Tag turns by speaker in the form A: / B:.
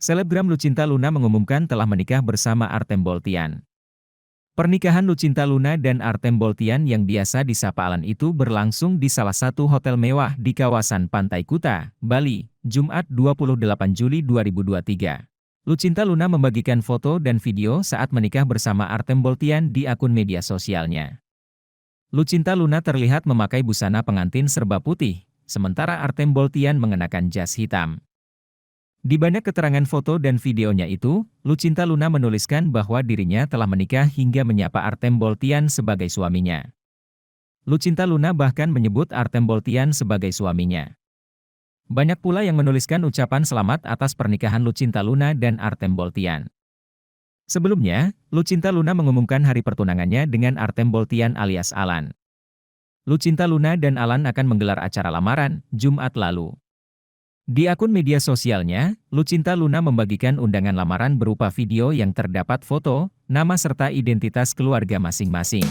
A: Selebgram Lucinta Luna mengumumkan telah menikah bersama Artem Boltian. Pernikahan Lucinta Luna dan Artem Boltian yang biasa disapa Alan itu berlangsung di salah satu hotel mewah di kawasan Pantai Kuta, Bali, Jumat 28 Juli 2023. Lucinta Luna membagikan foto dan video saat menikah bersama Artem Boltian di akun media sosialnya. Lucinta Luna terlihat memakai busana pengantin serba putih, sementara Artem Boltian mengenakan jas hitam. Di banyak keterangan foto dan videonya itu, Lucinta Luna menuliskan bahwa dirinya telah menikah hingga menyapa Artem Boltian sebagai suaminya. Lucinta Luna bahkan menyebut Artem Boltian sebagai suaminya. Banyak pula yang menuliskan ucapan selamat atas pernikahan Lucinta Luna dan Artem Boltian. Sebelumnya, Lucinta Luna mengumumkan hari pertunangannya dengan Artem Boltian alias Alan. Lucinta Luna dan Alan akan menggelar acara lamaran, Jumat lalu. Di akun media sosialnya, Lucinta Luna membagikan undangan lamaran berupa video yang terdapat foto, nama serta identitas keluarga masing-masing.